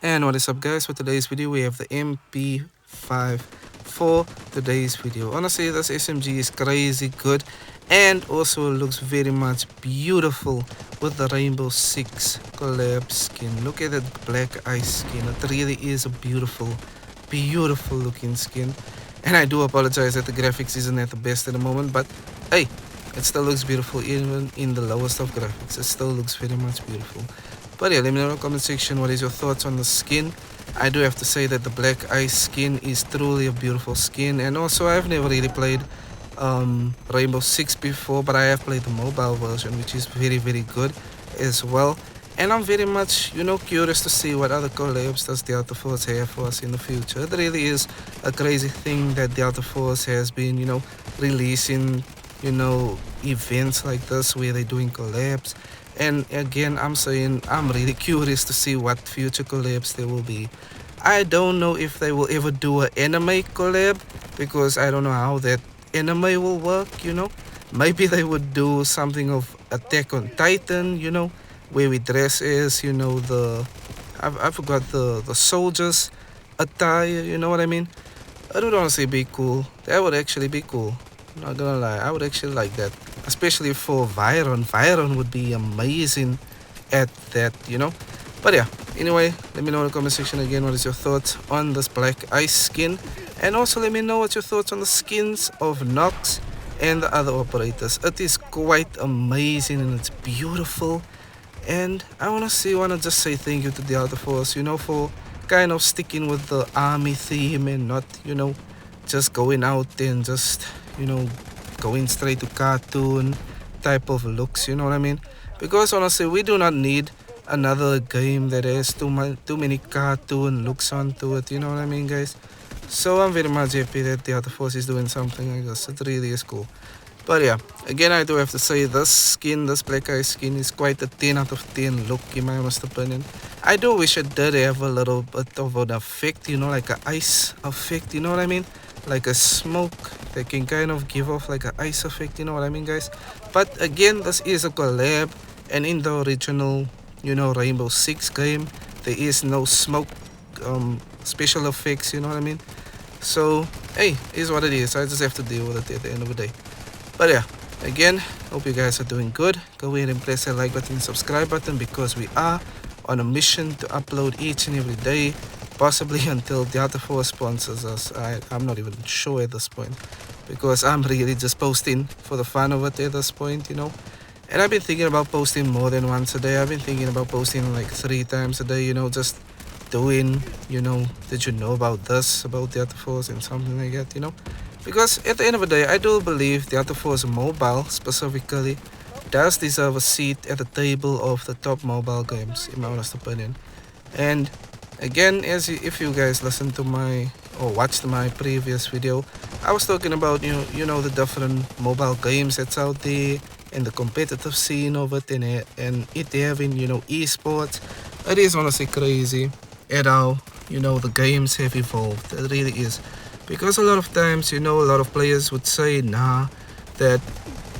And what is up, guys? For today's video we have the MP5 for today's video. Honestly, this SMG is crazy good and also looks very much beautiful with the Rainbow Six collab skin. Look at that black ice skin. It really is a beautiful looking skin. And I do apologize that the graphics isn't at the best at the moment, but hey, it still looks beautiful even in the lowest of graphics. It still looks very much beautiful. But yeah, let me know in the comment section what is your thoughts on the skin. I do have to say that the black ice skin is truly a beautiful skin, and also I've never really played Rainbow Six before, but I have played the mobile version, which is very good as well. And I'm very much curious to see what other collabs does Delta Force have for us in the future. It really is a crazy thing that Delta Force has been releasing events like this where they're doing collabs. And again, I'm saying I'm really curious to see what future collabs there will be. I don't know if they will ever do an anime collab, because I don't know how that anime will work. Maybe they would do something of Attack on Titan, where we dress as I forgot the soldiers attire, you know what I mean. It would honestly be cool. That would actually be cool. Not gonna lie, I would actually like that, especially for Viron. Viron would be amazing at that. But yeah, anyway, let me know in the comment section again what is your thoughts on this black ice skin, and also let me know what your thoughts on the skins of Nox and the other operators. It is quite amazing and it's beautiful, and I want to just say thank you to Delta Force, for kind of sticking with the army theme and not just going out and just going straight to cartoon type of looks, you know what I mean. Because honestly, we do not need another game that has too many cartoon looks onto it, you know what I mean, guys. So I'm very much happy that the other force is doing something like this. It really is cool. But yeah, again, I do have to say this black ice skin is quite a 10 out of 10 look in my honest opinion. I do wish it did have a little bit of an effect, like an ice effect, you know what I mean, like a smoke that can kind of give off like an ice effect, you know what I mean, guys. But again, this is a collab, and in the original Rainbow Six game there is no smoke special effects, you know what I mean. So hey, it is what it is. I just have to deal with it at the end of the day. But yeah, again, hope you guys are doing good. Go ahead and press that like button and subscribe button, because we are on a mission to upload each and every day, possibly until Delta Force sponsors us. I'm not even sure at this point, because I'm really just posting for the fun of it at this point, And I've been thinking about posting more than once a day. I've been thinking about posting like 3 times a day, just doing, did you know about this, about Delta Force and something like that, Because at the end of the day, I do believe Delta Force Mobile specifically does deserve a seat at the table of the top mobile games, in my honest opinion. And again, if you guys listened to my or watched my previous video, I was talking about the different mobile games that's out there and the competitive scene of it, and it having esports. It is honestly crazy at how the games have evolved. It really is. Because a lot of times, a lot of players would say, nah, that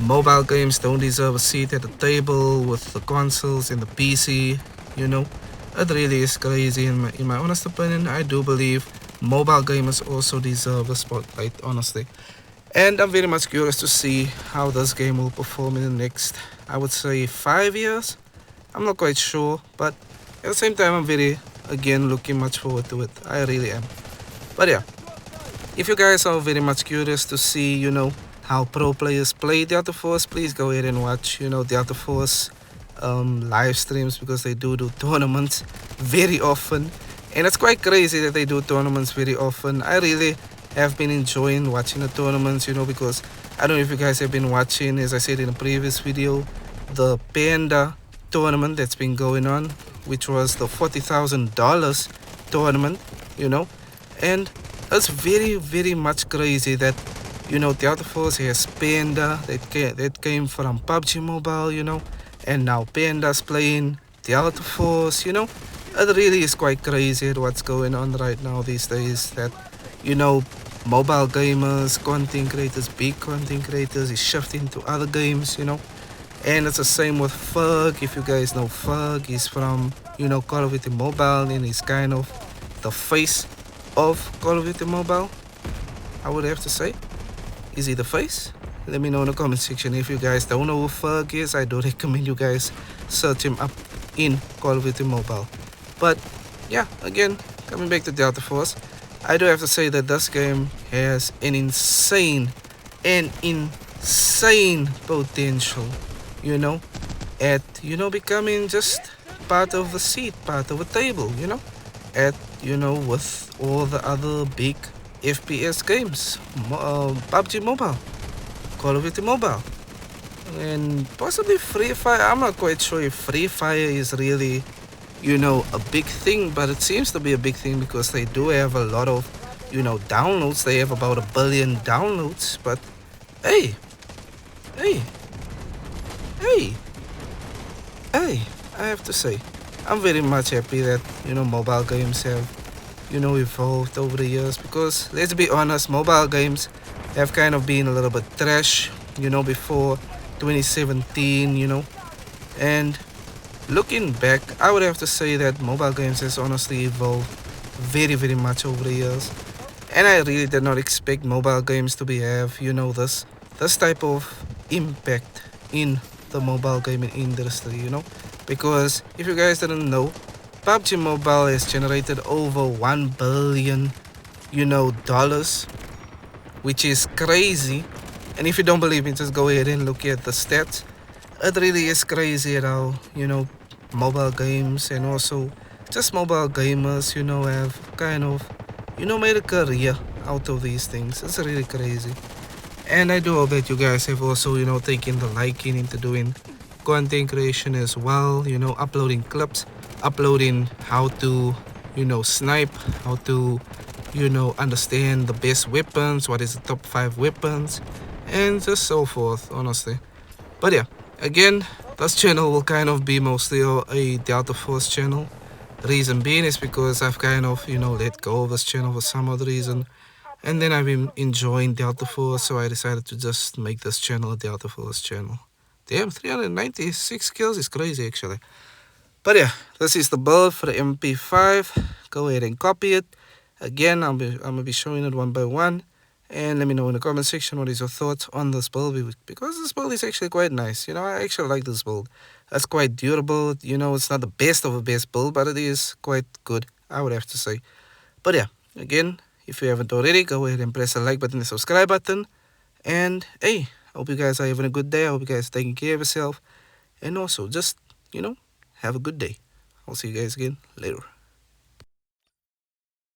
mobile games don't deserve a seat at the table with the consoles and the PC, It really is crazy. In my honest opinion, I do believe mobile gamers also deserve a spotlight, honestly. And I'm very much curious to see how this game will perform in the next, I would say, 5 years. I'm not quite sure, but at the same time, I'm again, looking much forward to it. I really am. But yeah, if you guys are very much curious to see, how pro players play Delta Force, please go ahead and watch, Delta Force live streams, because they do tournaments very often. And it's quite crazy that they do tournaments very often. I really have been enjoying watching the tournaments, because I don't know if you guys have been watching, as I said in a previous video, the Panda tournament that's been going on, which was the $40,000 tournament, and it's very much crazy that Delta Force has Panda that came from PUBG Mobile, and now Panda's playing Delta Force. It really is quite crazy at what's going on right now these days, that mobile gamers, content creators, big content creators is shifting to other games, And it's the same with Ferg. If you guys know Ferg, he's from Call of Duty Mobile, and he's kind of the face of Call of Duty Mobile, I would have to say. Is he the face? Let me know in the comment section. If you guys don't know who Ferg is, I do recommend you guys search him up in Call of Duty Mobile. But yeah, again, coming back to Delta Force, I do have to say that this game has an insane potential, at becoming just part of the seat, part of a table, at with all the other big FPS games, PUBG Mobile, Call of Duty Mobile, and possibly Free Fire. I'm not quite sure if Free Fire is really, a big thing, but it seems to be a big thing because they do have a lot of, downloads. They have about 1 billion downloads. But hey, hey, hey, hey, I have to say, I'm very much happy that, mobile games have, evolved over the years, because let's be honest, mobile games have kind of been a little bit trash, before 2017, and looking back, I would have to say that mobile games has honestly evolved very, very much over the years. And I really did not expect mobile games to be have, this type of impact in the mobile gaming industry, because if you guys didn't know, PUBG Mobile has generated over 1 billion, dollars, which is crazy. And if you don't believe me, just go ahead and look at the stats. It really is crazy how, mobile games and also just mobile gamers, have kind of, made a career out of these things. It's really crazy. And I do hope that you guys have also, taken the liking into doing content creation as well, uploading clips, uploading how to, snipe, how to, understand the best weapons, what is the top 5 weapons, and just so forth, honestly. But yeah, again, this channel will kind of be mostly a Delta Force channel. Reason being is because I've kind of, let go of this channel for some other reason. And then I've been enjoying Delta Force, so I decided to just make this channel a Delta Force channel. Damn, 396 kills is crazy actually. But yeah, this is the build for the MP5. Go ahead and copy it. Again, I'm going to be showing it one by one. And let me know in the comment section what is your thoughts on this build, because this build is actually quite nice. I actually like this build. It's quite durable. It's not the best of a best build, but it is quite good, I would have to say. But yeah, again, if you haven't already, go ahead and press the like button and the subscribe button. And hey, I hope you guys are having a good day. I hope you guys are taking care of yourself. And also, just, have a good day. I'll see you guys again later.